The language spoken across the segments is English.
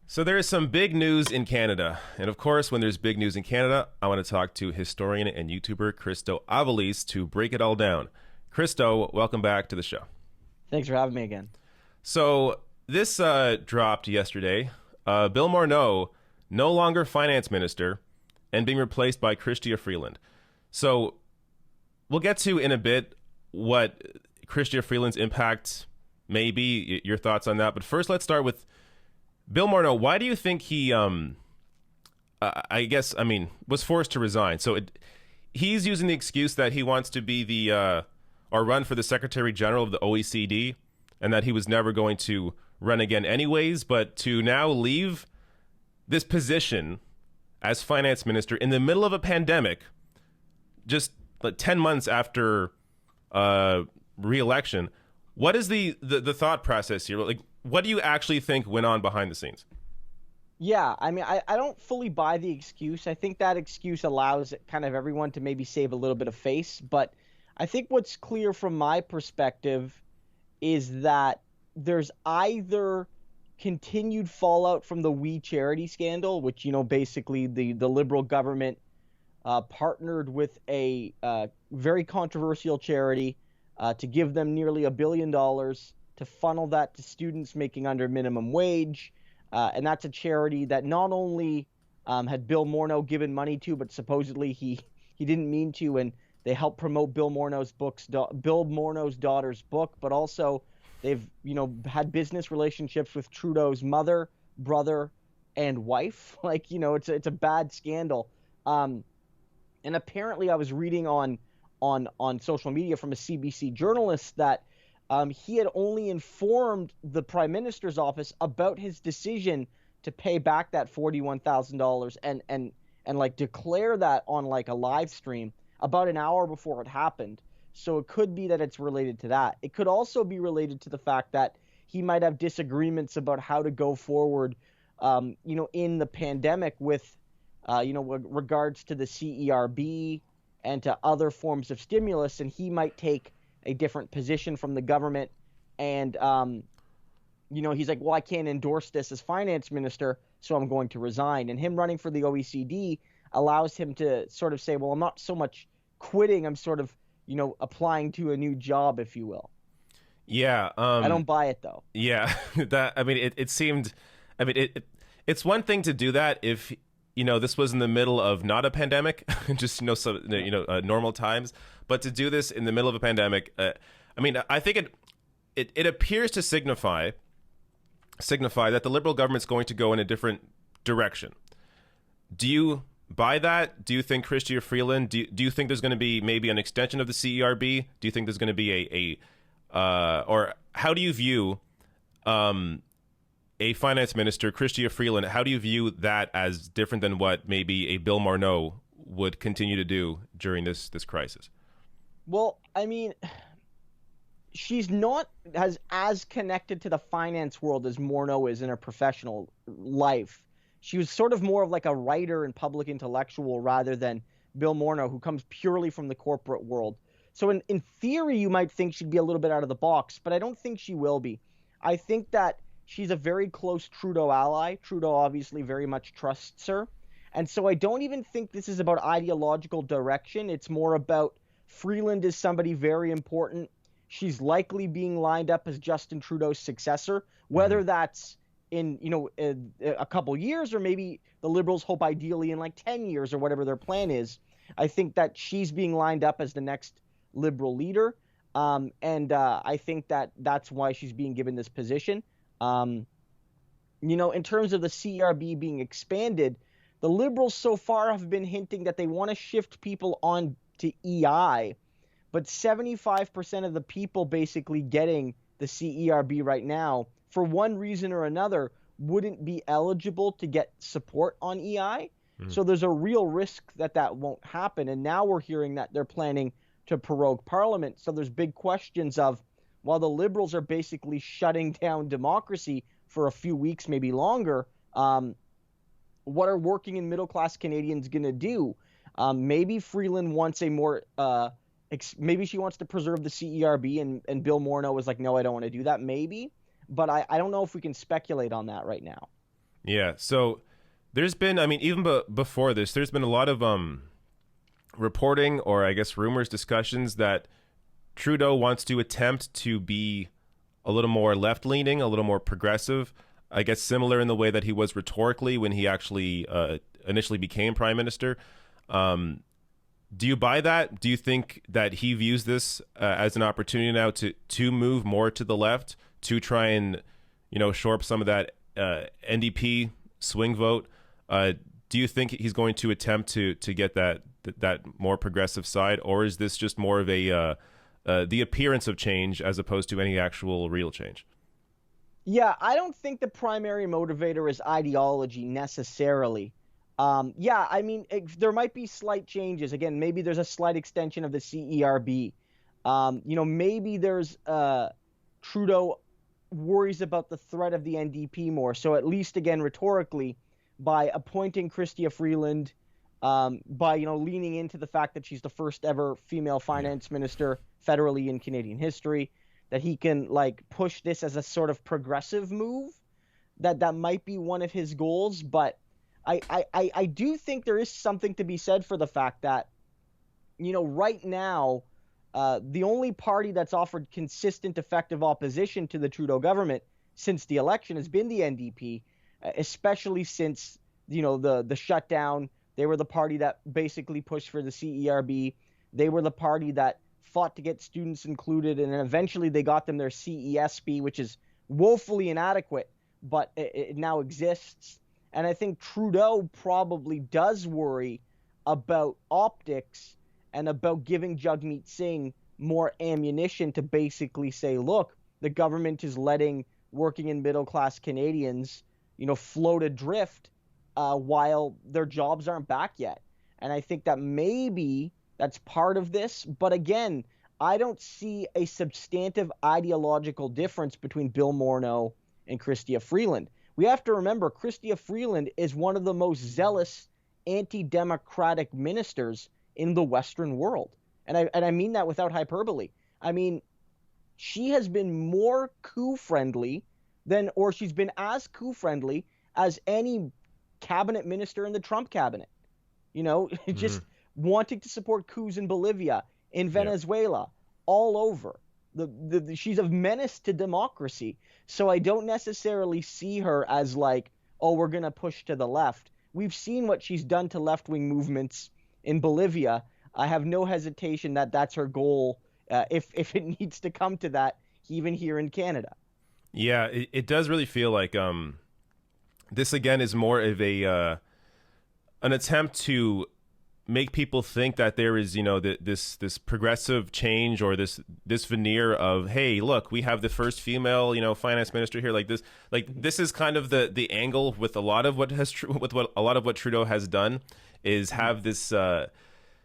So there is some big news in Canada. And of course, when there's big news in Canada, I want to talk to historian and YouTuber Christo Aivalis to break it all down. Christo, welcome back to the show. Thanks for having me again. So this dropped yesterday. Bill Morneau, no longer finance minister and being replaced by Chrystia Freeland. So we'll get to in a bit what Chrystia Freeland's impact may be, your thoughts on that. But first, let's start with Bill Morneau. Why do you think he, was forced to resign? So he's using the excuse that he wants to be or run for the Secretary General of the OECD, and that he was never going to run again anyways, but to now leave this position as finance minister in the middle of a pandemic, just like 10 months after re-election. What is the thought process here? Like, what do you actually think went on behind the scenes? Yeah, I mean, I don't fully buy the excuse. I think that excuse allows kind of everyone to maybe save a little bit of face. But I think what's clear from my perspective is that there's either continued fallout from the We Charity scandal, which, basically the Liberal government partnered with a very controversial charity to give them nearly $1 billion to funnel that to students making under minimum wage. And that's a charity that not only had Bill Morneau given money to, but supposedly he didn't mean to, and they helped promote Bill Morneau's daughter's book, but also they've, had business relationships with Trudeau's mother, brother, and wife. It's a bad scandal. And apparently I was reading on social media from a CBC journalist that he had only informed the Prime Minister's office about his decision to pay back that $41,000 and declare that on a live stream about an hour before it happened. So it could be that it's related to that. It could also be related to the fact that he might have disagreements about how to go forward, in the pandemic with, regards to the CERB and to other forms of stimulus, and he might take a different position from the government. And, he's like, well, I can't endorse this as finance minister, so I'm going to resign. And him running for the OECD allows him to sort of say, well, I'm not so much quitting, I'm sort of, applying to a new job, if you will. Yeah. I don't buy it, though. Yeah. It seemed, it's one thing to do that if, this was in the middle of not a pandemic, just, normal times, but to do this in the middle of a pandemic, I think it appears to signify that the Liberal government's going to go in a different direction. Do you buy that? Do you think Chrystia Freeland, do you think there's going to be maybe an extension of the CERB? Do you think there's going to be or how do you view a finance minister, Chrystia Freeland? How do you view that as different than what maybe a Bill Morneau would continue to do during this crisis? Well, she's not as connected to the finance world as Morneau is in her professional life. She was sort of more of a writer and public intellectual rather than Bill Morneau, who comes purely from the corporate world. So in theory, you might think she'd be a little bit out of the box, but I don't think she will be. I think that she's a very close Trudeau ally. Trudeau obviously very much trusts her. And so I don't even think this is about ideological direction. It's more about Freeland is somebody very important. She's likely being lined up as Justin Trudeau's successor, whether that's in, a couple years, or maybe the Liberals hope ideally in 10 years or whatever their plan is. I think that she's being lined up as the next Liberal leader. And I think that that's why she's being given this position. In terms of the CRB being expanded, the Liberals so far have been hinting that they want to shift people on to EI, but 75% of the people basically getting the CERB right now, for one reason or another, wouldn't be eligible to get support on EI. So there's a real risk that won't happen. And now we're hearing that they're planning to prorogue Parliament. So there's big questions of, while the Liberals are basically shutting down democracy for a few weeks, maybe longer, what are working and middle-class Canadians going to do? Maybe Freeland wants a more maybe she wants to preserve the CERB, and Bill Morneau was like, no, I don't want to do that. Maybe. But I don't know if we can speculate on that right now. Yeah. So there's been, I mean, even before this, there's been a lot of reporting, or I guess rumors, discussions that Trudeau wants to attempt to be a little more left-leaning, a little more progressive, I guess similar in the way that he was rhetorically when he actually initially became prime minister. Do you buy that? Do you think that he views this as an opportunity now to move more to the left, to try and, shore up some of that NDP swing vote? Do you think he's going to attempt to get that more progressive side, or is this just more of a the appearance of change as opposed to any actual real change? Yeah, I don't think the primary motivator is ideology necessarily. I mean, there might be slight changes. Again, maybe there's a slight extension of the CERB. Maybe there's Trudeau worries about the threat of the NDP more. So at least, again, rhetorically, by appointing Chrystia Freeland, by leaning into the fact that she's the first ever female finance minister federally in Canadian history, that he can push this as a sort of progressive move, that might be one of his goals. But I do think there is something to be said for the fact that, right now, the only party that's offered consistent, effective opposition to the Trudeau government since the election has been the NDP, especially since, the shutdown. They were the party that basically pushed for the CERB. They were the party that fought to get students included, and then eventually they got them their CESB, which is woefully inadequate, but it now exists. And I think Trudeau probably does worry about optics and about giving Jagmeet Singh more ammunition to basically say, look, the government is letting working and middle-class Canadians, float adrift while their jobs aren't back yet. And I think that maybe that's part of this. But again, I don't see a substantive ideological difference between Bill Morneau and Chrystia Freeland. We have to remember Chrystia Freeland is one of the most zealous anti-democratic ministers in the Western world. And I mean that without hyperbole. I mean, she has been more coup-friendly she's been as coup-friendly as any cabinet minister in the Trump cabinet. Just wanting to support coups in Bolivia, in Venezuela, all over. She's a menace to democracy. So I don't necessarily see her as we're going to push to the left. We've seen what she's done to left-wing movements in Bolivia. I have no hesitation that that's her goal, if it needs to come to that, even here in Canada. Yeah, it does really feel like this again is more of an attempt to make people think that there is, this progressive change, or this veneer of, hey, look, we have the first female, finance minister here. This is kind of the angle with a lot of what Trudeau has done, is have this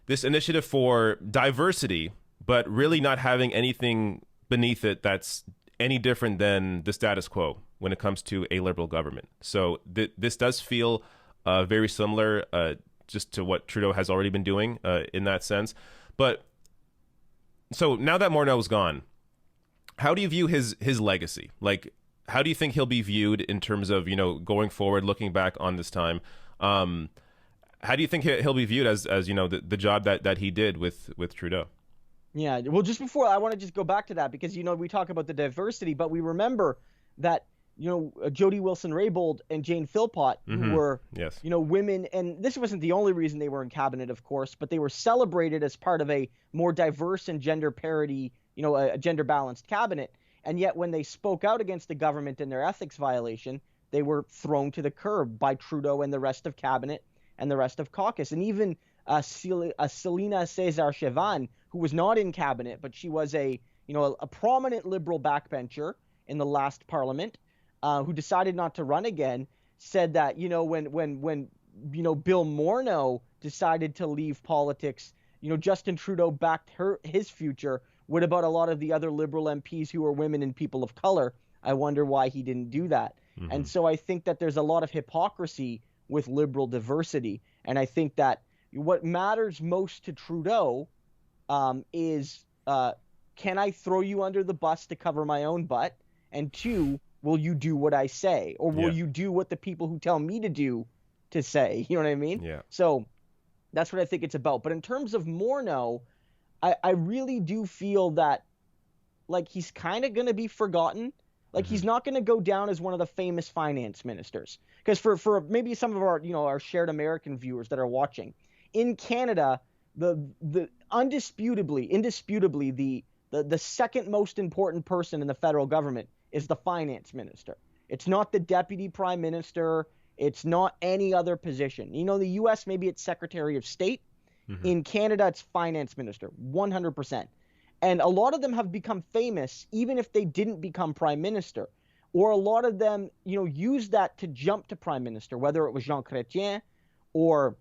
this initiative for diversity, but really not having anything beneath it that's any different than the status quo when it comes to a Liberal government. So this does feel very similar just to what Trudeau has already been doing in that sense. But so now that Morneau's gone, how do you view his legacy? How do you think he'll be viewed in terms of, going forward, looking back on this time? How do you think he'll be viewed as the job that he did with Trudeau? Yeah, well, just before, I want to just go back to that because, we talk about the diversity, but we remember that, Jody Wilson-Raybould and Jane Philpott, who were, women, and this wasn't the only reason they were in cabinet, of course, but they were celebrated as part of a more diverse and gender parity, a gender-balanced cabinet. And yet when they spoke out against the government and their ethics violation, they were thrown to the curb by Trudeau and the rest of cabinet and the rest of caucus. And even Selina César-Chevanne, who was not in cabinet, but she was a prominent Liberal backbencher in the last parliament, who decided not to run again, said that, when Bill Morneau decided to leave politics, Justin Trudeau backed his future. What about a lot of the other Liberal MPs who are women and people of color? I wonder why he didn't do that. And so I think that there's a lot of hypocrisy with Liberal diversity. And I think that what matters most to Trudeau is, can I throw you under the bus to cover my own butt? And two, will you do what I say? Or will Yeah. you do what the people who tell me to do to say? You know what I mean? Yeah. So that's what I think it's about. But in terms of Morneau, I really do feel that like he's kind of going to be forgotten. Like he's not going to go down as one of the famous finance ministers. Because for maybe some of our, our shared American viewers that are watching, in Canada, the indisputably the second most important person in the federal government is the finance minister. It's not the deputy prime minister. It's not any other position. In the US, maybe it's secretary of state. In Canada, it's finance minister, 100%. And a lot of them have become famous, even if they didn't become prime minister. Or a lot of them, use that to jump to prime minister, whether it was Jean Chrétien or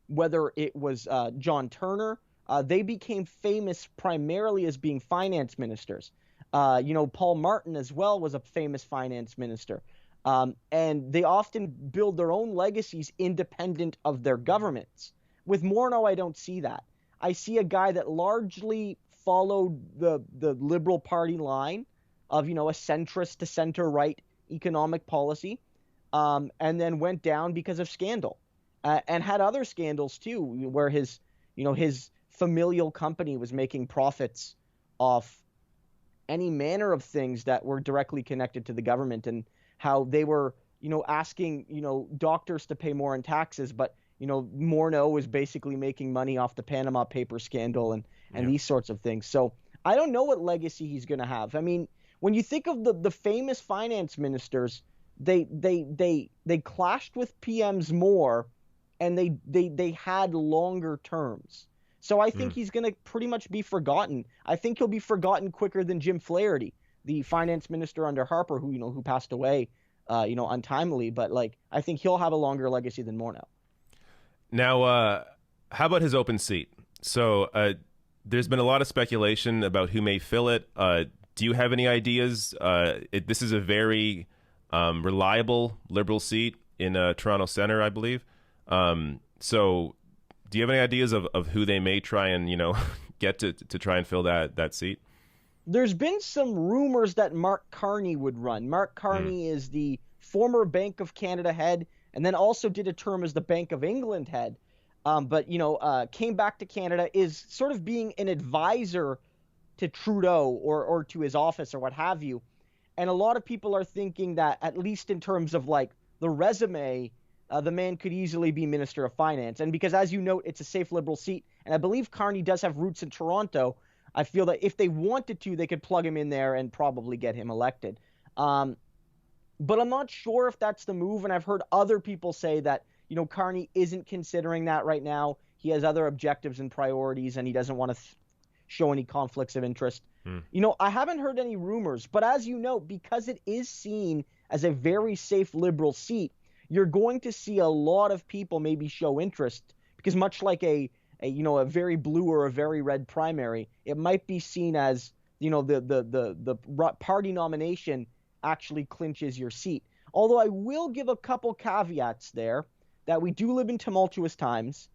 whether it was John Turner. They became famous primarily as being finance ministers. Paul Martin as well was a famous finance minister. And they often build their own legacies independent of their governments. With Morneau, I don't see that. I see a guy that largely followed the Liberal Party line of, a centrist to center-right economic policy, and then went down because of scandal, and had other scandals too, where his familial company was making profits off any manner of things that were directly connected to the government, and how they were, asking, doctors to pay more in taxes, but Morneau was basically making money off the Panama Papers scandal and these sorts of things. So I don't know what legacy he's going to have. I mean, when you think of the famous finance ministers, they clashed with PMs more, and they had longer terms. So I think he's going to pretty much be forgotten. I think he'll be forgotten quicker than Jim Flaherty, the finance minister under Harper, who passed away, untimely. But I think he'll have a longer legacy than Morneau. Now, how about his open seat? So there's been a lot of speculation about who may fill it. Do you have any ideas? This is a very reliable Liberal seat in Toronto Centre, I believe. So do you have any ideas of who they may try and, get to try and fill that seat? There's been some rumors that Mark Carney would run. Mark Carney is the former Bank of Canada head, and then also did a term as the Bank of England head, but came back to Canada, is sort of being an advisor to Trudeau or to his office or what have you. And a lot of people are thinking that, at least in terms of the resume, the man could easily be Minister of Finance. And because, as you note, it's a safe Liberal seat, and I believe Carney does have roots in Toronto, I feel that if they wanted to, they could plug him in there and probably get him elected. But I'm not sure if that's the move, and I've heard other people say that, Carney isn't considering that right now. He has other objectives and priorities, and he doesn't want to show any conflicts of interest. I haven't heard any rumors, but as you know, because it is seen as a very safe Liberal seat, you're going to see a lot of people maybe show interest, because much like a very blue or a very red primary, it might be seen as, the party nomination actually clinches your seat. Although I will give a couple caveats there, that we do live in tumultuous times.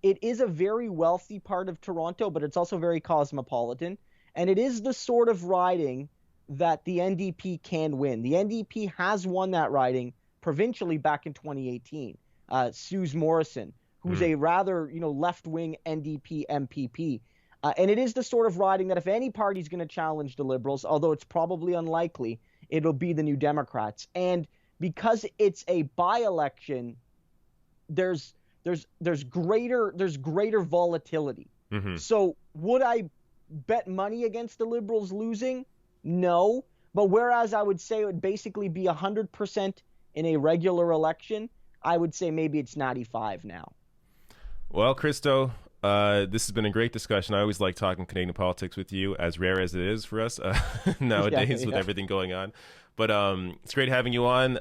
It is a very wealthy part of Toronto, but it's also very cosmopolitan. And it is the sort of riding that the NDP can win. The NDP has won that riding provincially back in 2018. Suze Morrison, who's a rather, left-wing NDP MPP. And it is the sort of riding that if any party's going to challenge the Liberals, although it's probably unlikely, it'll be the New Democrats. And because it's a by-election, there's greater volatility. So would I bet money against the Liberals losing? No. But whereas I would say it would basically be 100% in a regular election, I would say maybe it's 95 now. Well, Christo, this has been a great discussion. I always like talking Canadian politics with you, as rare as it is for us nowadays with everything going on. But it's great having you on.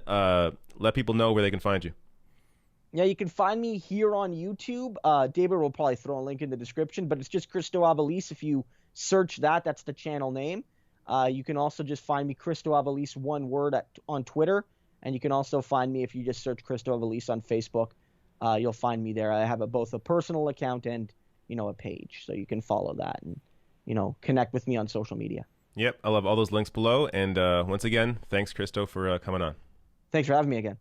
Let people know where they can find you. Yeah, you can find me here on YouTube. David will probably throw a link in the description, but it's just Christo Aivalis. If you search that, that's the channel name. You can also just find me Christo Aivalis, one word, on Twitter. And you can also find me if you just search Christo Aivalis on Facebook. You'll find me there. I have both a personal account and, a page. So you can follow that and, connect with me on social media. Yep, I'll have all those links below. And once again, thanks, Christo, for coming on. Thanks for having me again.